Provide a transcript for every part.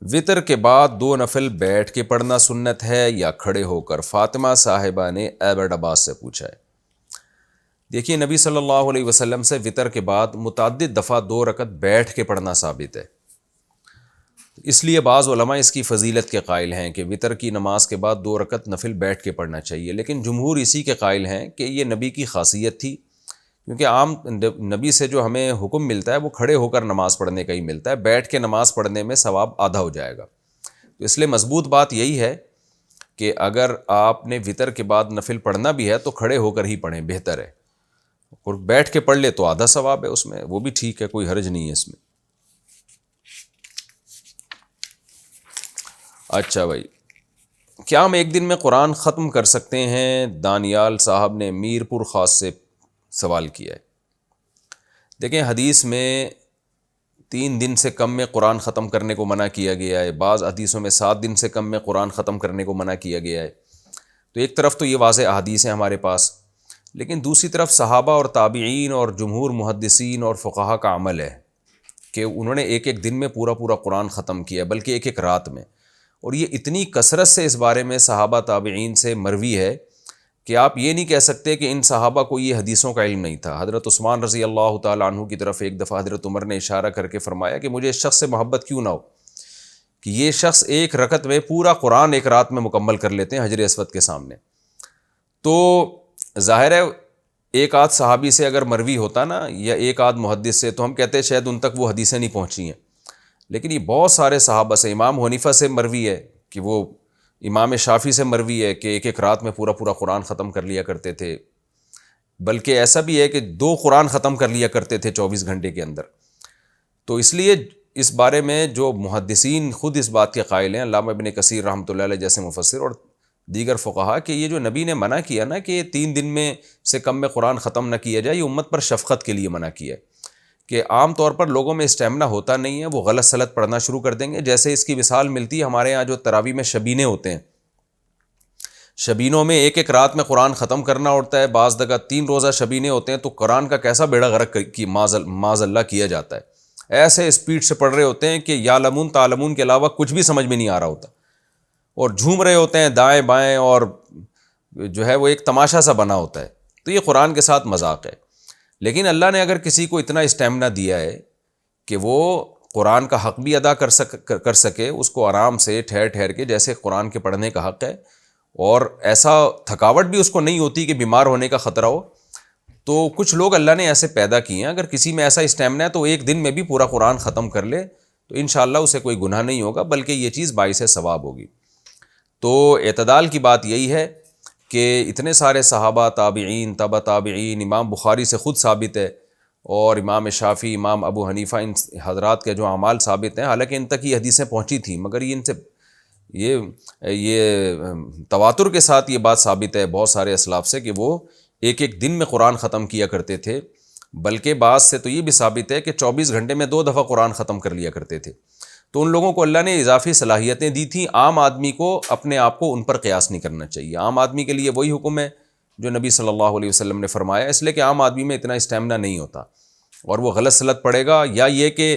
وطر کے بعد 2 نفل بیٹھ کے پڑھنا سنت ہے یا کھڑے ہو کر؟ فاطمہ صاحبہ نے ایبٹ عباس سے پوچھا ہے۔ دیکھیے نبی صلی اللہ علیہ وسلم سے وطر کے بعد متعدد دفعہ 2 رکعت بیٹھ کے پڑھنا ثابت ہے، اس لیے بعض علماء اس کی فضیلت کے قائل ہیں کہ وطر کی نماز کے بعد 2 رکعت نفل بیٹھ کے پڑھنا چاہیے، لیکن جمہور اسی کے قائل ہیں کہ یہ نبی کی خاصیت تھی، کیونکہ عام نبی سے جو ہمیں حکم ملتا ہے وہ کھڑے ہو کر نماز پڑھنے کا ہی ملتا ہے، بیٹھ کے نماز پڑھنے میں ثواب آدھا ہو جائے گا۔ تو اس لیے مضبوط بات یہی ہے کہ اگر آپ نے وطر کے بعد نفل پڑھنا بھی ہے تو کھڑے ہو کر ہی پڑھیں، بہتر ہے، اور بیٹھ کے پڑھ لے تو آدھا ثواب ہے اس میں، وہ بھی ٹھیک ہے، کوئی حرج نہیں ہے اس میں۔ اچھا بھائی، کیا ہم ایک دن میں قرآن ختم کر سکتے ہیں؟ دانیال صاحب نے میر پور خاص سے سوال کیا ہے۔ دیکھیں حدیث میں 3 دن سے کم میں قرآن ختم کرنے کو منع کیا گیا ہے، بعض حدیثوں میں 7 دن سے کم میں قرآن ختم کرنے کو منع کیا گیا ہے۔ تو ایک طرف تو یہ واضح احادیث ہیں ہمارے پاس، لیکن دوسری طرف صحابہ اور تابعین اور جمہور محدثین اور فقہا کا عمل ہے کہ انہوں نے ایک ایک دن میں پورا قرآن ختم کیا، بلکہ ایک ایک رات میں، اور یہ اتنی کثرت سے اس بارے میں صحابہ تابعین سے مروی ہے کہ آپ یہ نہیں کہہ سکتے کہ ان صحابہ کو یہ حدیثوں کا علم نہیں تھا۔ حضرت عثمان رضی اللہ تعالیٰ عنہ کی طرف ایک دفعہ حضرت عمر نے اشارہ کر کے فرمایا کہ مجھے اس شخص سے محبت کیوں نہ ہو کہ یہ شخص ایک رکعت میں پورا قرآن ایک رات میں مکمل کر لیتے ہیں حجر اسود کے سامنے۔ تو ظاہر ہے ایک آدھ صحابی سے اگر مروی ہوتا نا، یا ایک آدھ محدث سے، تو ہم کہتے ہیں شاید ان تک وہ حدیثیں نہیں پہنچی ہیں، لیکن یہ بہت سارے صحابہ سے، امام حنیفہ سے مروی ہے کہ وہ، امام شافعی سے مروی ہے کہ ایک ایک رات میں پورا قرآن ختم کر لیا کرتے تھے، بلکہ ایسا بھی ہے کہ 2 قرآن ختم کر لیا کرتے تھے 24 گھنٹے کے اندر۔ تو اس لیے اس بارے میں جو محدثین خود اس بات کے قائل ہیں، علامہ ابن کثیر رحمۃ اللہ علیہ جیسے مفسر اور دیگر فقہا، کہ یہ جو نبی نے منع کیا نا کہ 3 دن میں سے کم میں قرآن ختم نہ کیا جائے، یہ امت پر شفقت کے لیے منع کیا ہے کہ عام طور پر لوگوں میں اسٹیمنا ہوتا نہیں ہے، وہ غلط سلط پڑھنا شروع کر دیں گے۔ جیسے اس کی مثال ملتی ہے ہمارے ہاں جو تراویح میں شبینے ہوتے ہیں، شبینوں میں ایک ایک رات میں قرآن ختم کرنا ہوتا ہے، بعض جگہ 3 روزہ شبینے ہوتے ہیں، تو قرآن کا کیسا بیڑا غرق کی معاذ اللہ کیا جاتا ہے، ایسے اسپیڈ سے پڑھ رہے ہوتے ہیں کہ یعلمون تعلمون کے علاوہ کچھ بھی سمجھ میں نہیں آ رہا ہوتا، اور جھوم رہے ہوتے ہیں دائیں بائیں، اور جو ہے وہ ایک تماشا سا بنا ہوتا ہے۔ تو یہ قرآن کے ساتھ مذاق ہے۔ لیکن اللہ نے اگر کسی کو اتنا اسٹیمنا دیا ہے کہ وہ قرآن کا حق بھی ادا کر سکے، اس کو آرام سے ٹھہر کے جیسے قرآن کے پڑھنے کا حق ہے، اور ایسا تھکاوٹ بھی اس کو نہیں ہوتی کہ بیمار ہونے کا خطرہ ہو، تو کچھ لوگ اللہ نے ایسے پیدا کیے ہیں، اگر کسی میں ایسا اسٹیمنا ہے تو ایک دن میں بھی پورا قرآن ختم کر لے تو انشاءاللہ اسے کوئی گناہ نہیں ہوگا، بلکہ یہ چیز باعث ثواب ہوگی۔ تو اعتدال کی بات یہی ہے کہ اتنے سارے صحابہ، تابعین، تبع تابعین، امام بخاری سے خود ثابت ہے، اور امام شافعی، امام ابو حنیفہ، ان حضرات کے جو اعمال ثابت ہیں، حالانکہ ان تک یہ حدیثیں پہنچی تھیں، مگر یہ ان سے یہ تواتر کے ساتھ یہ بات ثابت ہے بہت سارے اسلاف سے کہ وہ ایک ایک دن میں قرآن ختم کیا کرتے تھے، بلکہ بعض سے تو یہ بھی ثابت ہے کہ 24 گھنٹے میں 2 دفعہ قرآن ختم کر لیا کرتے تھے۔ تو ان لوگوں کو اللہ نے اضافی صلاحیتیں دی تھیں، عام آدمی کو اپنے آپ کو ان پر قیاس نہیں کرنا چاہیے۔ عام آدمی کے لیے وہی حکم ہے جو نبی صلی اللہ علیہ وسلم نے فرمایا، اس لیے کہ عام آدمی میں اتنا اسٹیمنا نہیں ہوتا، اور وہ غلط سلط پڑے گا، یا یہ کہ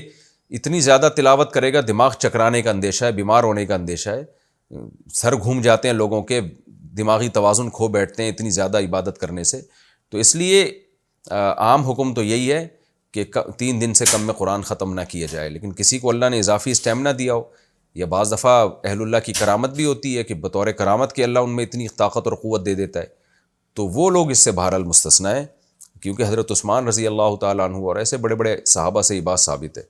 اتنی زیادہ تلاوت کرے گا دماغ چکرانے کا اندیشہ ہے، بیمار ہونے کا اندیشہ ہے، سر گھوم جاتے ہیں لوگوں کے، دماغی توازن کھو بیٹھتے ہیں اتنی زیادہ عبادت کرنے سے۔ تو اس لیے عام حکم تو یہی ہے کہ 3 دن سے کم میں قرآن ختم نہ کیا جائے، لیکن کسی کو اللہ نے اضافی اسٹیمنا دیا ہو، یا بعض دفعہ اہل اللہ کی کرامت بھی ہوتی ہے کہ بطور کرامت کے اللہ ان میں اتنی طاقت اور قوت دے دیتا ہے، تو وہ لوگ اس سے بہرحال مستثنیٰ ہیں، کیونکہ حضرت عثمان رضی اللہ تعالیٰ عنہ اور ایسے بڑے بڑے صحابہ سے یہ بات ثابت ہے۔